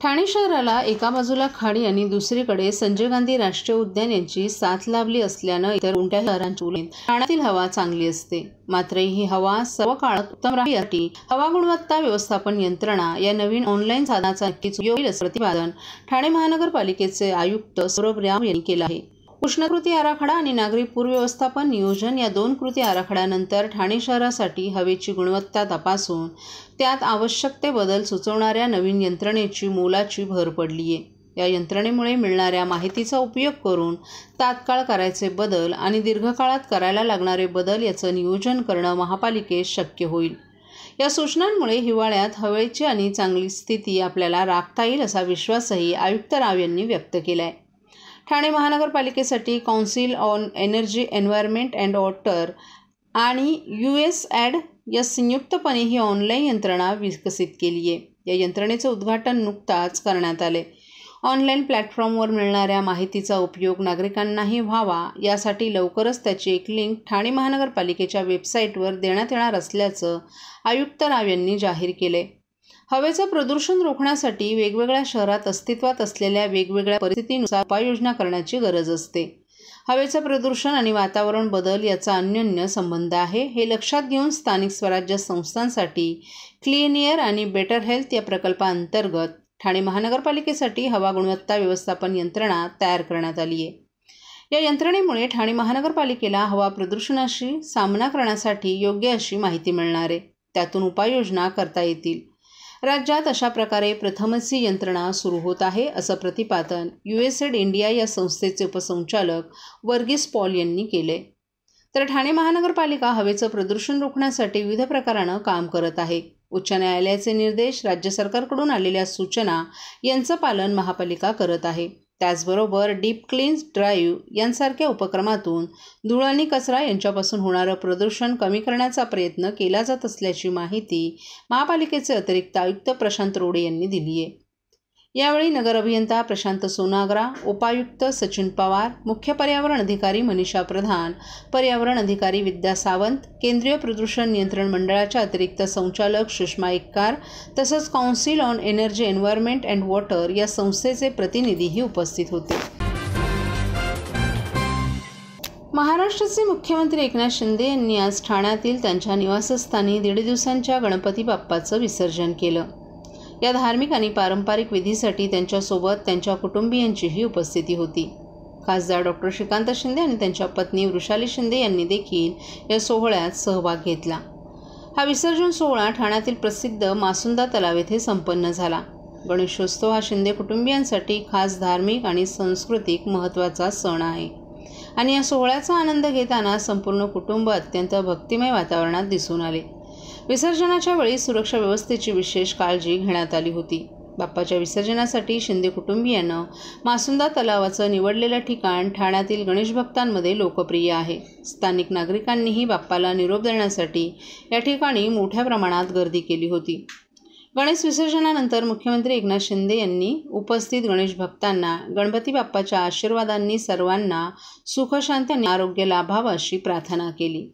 ठाणे शहराला एका बाजूला खाडी आणि दुसरीकडे संजय गांधी राष्ट्रीय उद्यान यांची साथ लाभली असल्यानं इतर कोणत्या शहरांच्या तुलनेत ठाण्यातील हवा चांगली असते। मात्र ही हवा सर्व काळात उत्तम राहण्यासाठी हवा गुणवत्ता व्यवस्थापन यंत्रणा या नवीन ऑनलाईन साधनाचा नक्कीच उपयोग होईल असं प्रतिपादन ठाणे महानगरपालिकेचे आयुक्त सौरभ राव यांनी केलं आहे। उष्ण कृती आराखडा आणि नागरी पूर व्यवस्थापन नियोजन या दोन कृती आराखड्यानंतर ठाणे शहरासाठी हवेची गुणवत्ता तपासून त्यात आवश्यक ते बदल सुचवणाऱ्या नवीन यंत्रणेची मोलाची भर पडली आहे। या यंत्रणेमुळे मिळणाऱ्या माहितीचा उपयोग करून तात्काळ करायचे बदल आणि दीर्घकाळात करायला लागणारे बदल याचं नियोजन करणं महापालिकेस शक्य होईल। या सूचनांमुळे हिवाळ्यात हवेची आणि चांगली स्थिती आपल्याला राखता येईल असा विश्वासही आयुक्त राव यांनी व्यक्त केला आहे। ठाणे महानगरपालिकेसाठी council on energy environment and water आणि USAID या संयुक्तपणे ही ऑनलाईन यंत्रणा विकसित केली आहे। या यंत्रणेचं उद्घाटन नुकताच करण्यात आले। ऑनलाईन प्लॅटफॉर्मवर मिळणाऱ्या माहितीचा उपयोग नागरिकांनाही व्हावा यासाठी लवकरच त्याची एक लिंक ठाणे महानगरपालिकेच्या वेबसाईटवर देण्यात येणार असल्याचं आयुक्त राव यांनी जाहीर केले। हवेचं प्रदूषण रोखण्यासाठी वेगवेगळ्या शहरात अस्तित्वात असलेल्या वेगवेगळ्या परिस्थितीनुसार उपाययोजना करण्याची गरज असते। हवेचं प्रदूषण आणि वातावरण बदल याचा अन्योन्य संबंध आहे हे लक्षात घेऊन स्थानिक स्वराज्य संस्थांसाठी क्लीन एअर आणि बेटर हेल्थ या प्रकल्पाअंतर्गत ठाणे महानगरपालिकेसाठी हवा गुणवत्ता व्यवस्थापन यंत्रणा तयार करण्यात आली आहे। या यंत्रणेमुळे ठाणे महानगरपालिकेला हवा प्रदूषणाशी सामना करण्यासाठी योग्य अशी माहिती मिळणार आहे, त्यातून उपाययोजना करता येतील। राज्यात अशा प्रकारे प्रथमच ही यंत्रणा सुरू होत आहे असं प्रतिपादन USAID इंडिया या संस्थेचे उपसंचालक वर्गीस पॉल यांनी केले। तर ठाणे महानगरपालिका हवेचं प्रदूषण रोखण्यासाठी विविध प्रकारानं काम करत आहे। उच्च न्यायालयाचे निर्देश, राज्य सरकारकडून आलेल्या सूचना यांचं पालन महापालिका करत आहे। त्याचबरोबर डीप क्लीन ड्राईव्ह यांसारख्या उपक्रमातून धूळ आणि कचरा यांच्यापासून होणारं प्रदूषण कमी करण्याचा प्रयत्न केला जात असल्याची माहिती महापालिकेचे अतिरिक्त आयुक्त प्रशांत रोडे यांनी दिली आहे। यावेळी नगर अभियंता प्रशांत सोनाग्रा, उपायुक्त सचिन पवार, मुख्य पर्यावरण अधिकारी मनीषा प्रधान, पर्यावरण अधिकारी विद्या सावंत, केंद्रीय प्रदूषण नियंत्रण मंडळाच्या अतिरिक्त संचालक सुषमा एक्कार तसंच council on energy environment and water या संस्थेचे प्रतिनिधीही उपस्थित होते। महाराष्ट्राचे मुख्यमंत्री एकनाथ शिंदे यांनी आज ठाण्यातील त्यांच्या निवासस्थानी 1.5 दिवसांच्या गणपती बाप्पाचं विसर्जन केलं। या धार्मिक आणि पारंपरिक विधीसाठी त्यांच्यासोबत त्यांच्या कुटुंबियांचीही उपस्थिती होती। खासदार डॉक्टर श्रीकांत शिंदे आणि त्यांच्या पत्नी वृषाली शिंदे यांनी देखील या सोहळ्यात सहभाग घेतला। हा विसर्जन सोहळा ठाण्यातील प्रसिद्ध मासुंदा तलाव येथे संपन्न झाला। गणेशोत्सव हा शिंदे कुटुंबियांसाठी खास धार्मिक आणि सांस्कृतिक महत्त्वाचा सण आहे आणि या सोहळ्याचा आनंद घेताना संपूर्ण कुटुंब अत्यंत भक्तिमय वातावरणात दिसून आले। विसर्जनाच्या वेळी सुरक्षा व्यवस्थेची विशेष काळजी घेण्यात आली होती। बाप्पाच्या विसर्जनासाठी शिंदे कुटुंबियांनं मासुंदा तलावाचं निवडलेलं ठिकाण ठाण्यातील गणेश भक्तांमध्ये लोकप्रिय आहे। स्थानिक नागरिकांनीही बाप्पाला निरोप देण्यासाठी या ठिकाणी मोठ्या प्रमाणात गर्दी केली होती। गणेश विसर्जनानंतर मुख्यमंत्री एकनाथ शिंदे यांनी उपस्थित गणेश भक्तांना गणपती बाप्पाच्या आशीर्वादांनी सर्वांना सुख, शांती आणि आरोग्य लाभावं अशी प्रार्थना केली।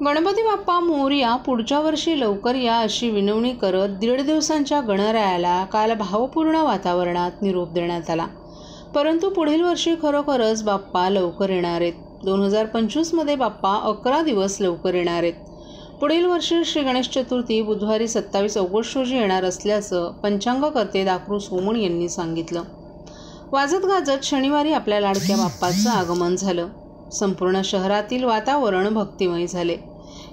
गणपती बाप्पा मोरया, पुढच्या वर्षी लवकर या अशी विनवणी करत 1.5 दिवसांच्या गणरायाला काल भावपूर्ण वातावरणात निरोप देण्यात आला। परंतु पुढील वर्षी खरोखरच बाप्पा लवकर येणार आहेत। 2025 मध्ये बाप्पा 11 दिवस लवकर येणार आहेत। पुढील वर्षी श्री गणेश चतुर्थी बुधवारी 27 ऑगस्ट रोजी येणार असल्याचं पंचांगकर्ते दाखरू सोमण यांनी सांगितलं। वाजत गाजत शनिवारी आपल्या लाडक्या बाप्पाचं आगमन झालं। संपूर्ण शहरातील वातावरण भक्तिमय झाले।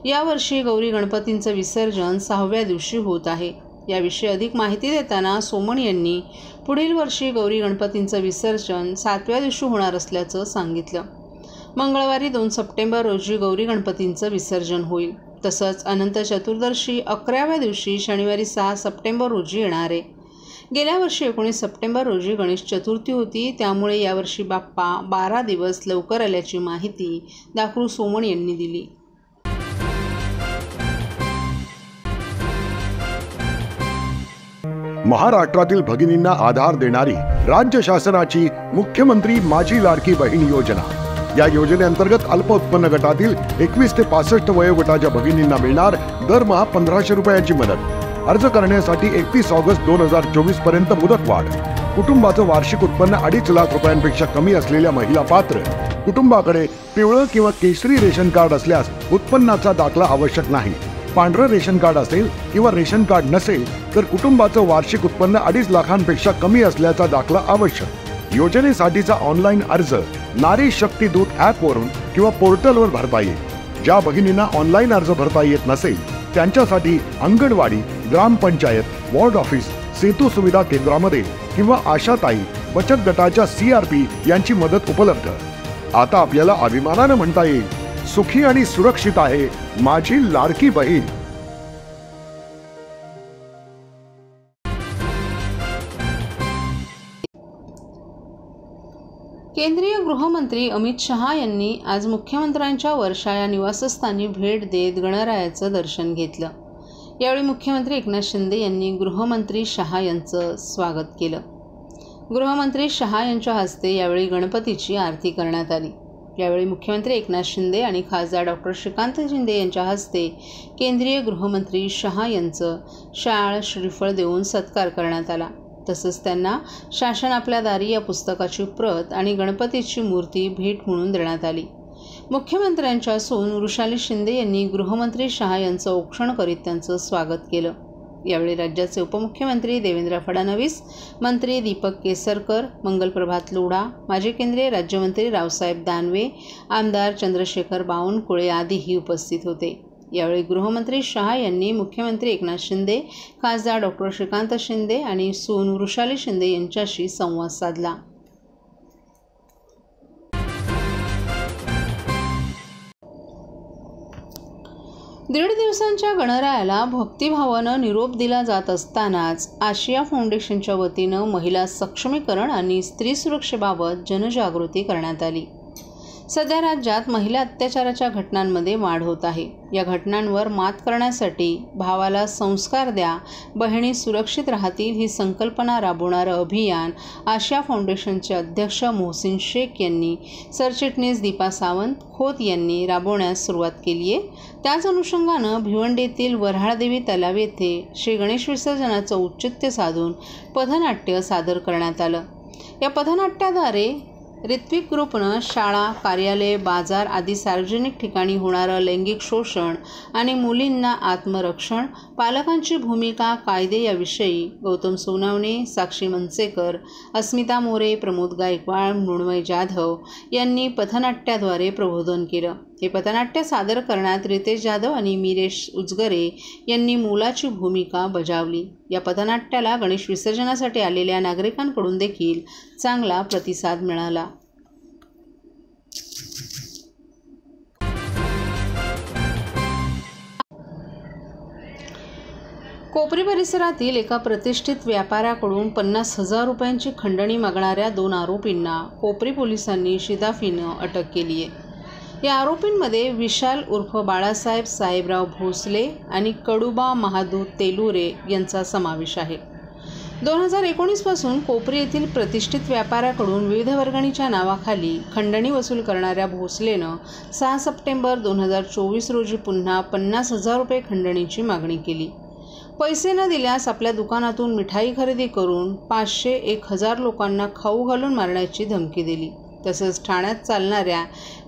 यावर्षी गौरी गणपतींचं विसर्जन 6व्या दिवशी होत आहे। याविषयी अधिक माहिती देताना सोमण यांनी पुढील वर्षी गौरी गणपतींचं विसर्जन 7व्या दिवशी होणार असल्याचं सांगितलं। मंगळवारी 2 सप्टेंबर रोजी गौरी गणपतींचं विसर्जन होईल। तसंच अनंत चतुर्दशी 11व्या दिवशी शनिवारी 6 सप्टेंबर रोजी येणार आहे। गेल्या वर्षी 19 सप्टेंबर रोजी गणेश चतुर्थी होती, त्यामुळे यावर्षी बाप्पा 12 दिवस लवकर आल्याची माहिती दाखरू सोमण यांनी दिली। महाराष्ट्रातील भगिनींना आधार देणारी राज्य शासनाची मुख्यमंत्री माझी लाडकी बहीण योजना या योजनेअंतर्गत अल्प उत्पन्न गटातील 21 ते 65 वयोगटाच्या भगिनींना मिळणार दरमहा 1500 रुपयांची मदत। अर्ज करण्यासाठी 31 ऑगस्ट 2024 पर्यंत मुदतवाढ। कुटुंबाचं वार्षिक उत्पन्न 2.5 लाख रुपयांपेक्षा कमी असलेल्या महिला पात्र। कुटुंबाकडे पिवळं किंवा केशरी रेशन कार्ड असल्यास उत्पन्नाचा दाखला आवश्यक नाही। पांढरं रेशन कार्ड असेल किंवा रेशन कार्ड नसेल तर कुटुंबाचं वार्षिक उत्पन्न 2.5 लाखांपेक्षा कमी असल्याचा दाखला आवश्यक। योजनेसाठीचा ऑनलाईन अर्ज नारी शक्ती दूत ॲपवरून किंवा पोर्टलवर भरता येईल। ज्या भगिनींना ऑनलाईन अर्ज भरता येत नसेल त्यांच्यासाठी अंगणवाडी, ग्रामपंचायत, वॉर्ड ऑफिस, सेतू सुविधा केंद्रामध्ये किंवा आशाताई बचत गटाच्या CRP यांची मदत उपलब्ध। आता आपल्याला अभिमानाने म्हणता येईल, सुखी आणि सुरक्षित आहे माझी लाडकी बहीण। केंद्रीय गृहमंत्री अमित शहा यांनी आज मुख्यमंत्र्यांच्या वर्षा या निवासस्थानी भेट देत गणरायाचं दर्शन घेतलं। यावेळी मुख्यमंत्री एकनाथ शिंदे यांनी गृहमंत्री शहा यांचं स्वागत केलं। गृहमंत्री शहा यांच्या हस्ते यावेळी गणपतीची आरती करण्यात आली। यावेळी मुख्यमंत्री एकनाथ शिंदे आणि खासदार डॉक्टर श्रीकांत शिंदे यांच्या हस्ते केंद्रीय गृहमंत्री शहा यांचं शाळ श्रीफळ देऊन सत्कार करण्यात आला। तसंच त्यांना शासन आपल्या दारी या पुस्तकाची प्रत आणि गणपतीची मूर्ती भेट म्हणून देण्यात आली। मुख्यमंत्र्यांच्या सून वृषाली शिंदे यांनी गृहमंत्री शहा यांचं औक्षण करीत त्यांचं स्वागत केलं। यावेळी राज्याचे उपमुख्यमंत्री देवेंद्र फडणवीस, मंत्री दीपक केसरकर, मंगलप्रभात लोढा, माजी केंद्रीय राज्यमंत्री रावसाहेब दानवे, आमदार चंद्रशेखर बावनकुळे आदीही उपस्थित होते। यावेळी गृहमंत्री शहा यांनी मुख्यमंत्री एकनाथ शिंदे, खासदार डॉक्टर श्रीकांत शिंदे आणि सून वृषाली शिंदे यांच्याशी संवाद साधला। दीड दिवसांच्या गणरायाला भक्तिभावानं निरोप दिला जात असतानाच आशिया फाउंडेशनच्या वतीनं महिला सक्षमीकरण आणि स्त्री सुरक्षेबाबत जनजागृती करण्यात आली। सध्या राज्यात महिला अत्याचाराच्या घटनांमध्ये वाढ होत आहे। या घटनांवर मात करण्यासाठी भावाला संस्कार द्या, बहिणी सुरक्षित राहतील ही संकल्पना राबवणारं अभियान आशिया फाउंडेशनचे अध्यक्ष मोहसिन शेख यांनी, सरचिटणीस दीपा सावंत खोत यांनी राबवण्यास सुरुवात केली आहे। त्याच अनुषंगानं भिवंडीतील वऱ्हाळदेवी तलाव येथे श्री गणेश विसर्जनाचं औचित्य साधून पथनाट्य सादर करण्यात आलं। या पथनाट्याद्वारे ऋत्विक ग्रुपनं शाळा, कार्यालय, बाजार आदी सार्वजनिक ठिकाणी होणारं लैंगिक शोषण आणि मुलींना आत्मरक्षण, पालकांची भूमिका, कायदे याविषयी गौतम सोनवणे, साक्षी मनसेकर, अस्मिता मोरे, प्रमोद गायकवाड, मृण्मय जाधव यांनी पथनाट्याद्वारे प्रबोधन केलं। हे पथनाट्य सादर करण्यात रितेश जाधव आणि मीरेश उजगरे यांनी मोलाची भूमिका बजावली। या पथनाट्याला गणेश विसर्जनासाठी आलेल्या नागरिकांकडून देखील चांगला प्रतिसाद मिळाला। कोपरी परिसरातील एका प्रतिष्ठित व्यापाऱ्याकडून 50,000 रुपयांची खंडणी मागणाऱ्या 2 आरोपींना कोपरी पोलिसांनी शिदाफीनं अटक केली आहे। या आरोपींमध्ये विशाल उर्फ बाळासाहेब साहेबराव भोसले आणि कडुबा महादूत तेलुरे यांचा समावेश आहे। 2019 पासून कोपरी येथील प्रतिष्ठित व्यापाऱ्याकडून विविध वर्गणीच्या नावाखाली खंडणी वसूल करणाऱ्या भोसलेनं 6 सप्टेंबर 2024 रोजी पुन्हा 50,000 रुपये खंडणीची मागणी केली। पैसे न दिल्यास आपल्या दुकानातून मिठाई खरेदी करून 500-1000 लोकांना खाऊ घालून मारण्याची धमकी दिली। तसेच ठाण्यात चालणाऱ्या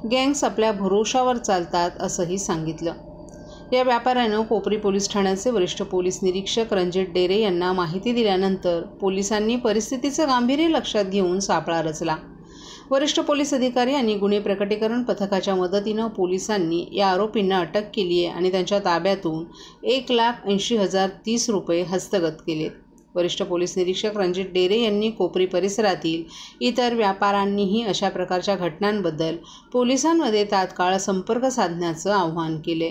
गँग्स आपल्या भरोशावर चालतात असंही सांगितलं। या व्यापाऱ्यानं कोपरी पोलीस ठाण्याचे वरिष्ठ पोलीस निरीक्षक रणजित डेरे यांना माहिती दिल्यानंतर पोलिसांनी परिस्थितीचं गांभीर्य लक्षात घेऊन सापळा रचला। वरिष्ठ पोलीस अधिकारी आणि गुन्हे प्रकटीकरण पथकाच्या मदतीनं पोलिसांनी या आरोपींना अटक केली आहे आणि त्यांच्या ताब्यातून 1,80,030 रुपये हस्तगत केलेत। वरिष्ठ पोलीस निरीक्षक रणजित डेरे यांनी कोपरी परिसरातील इतर व्यापाऱ्यांनीही अशा प्रकारच्या घटनांबद्दल पोलिसांमध्ये तात्काळ संपर्क साधण्याचं आवाहन केले।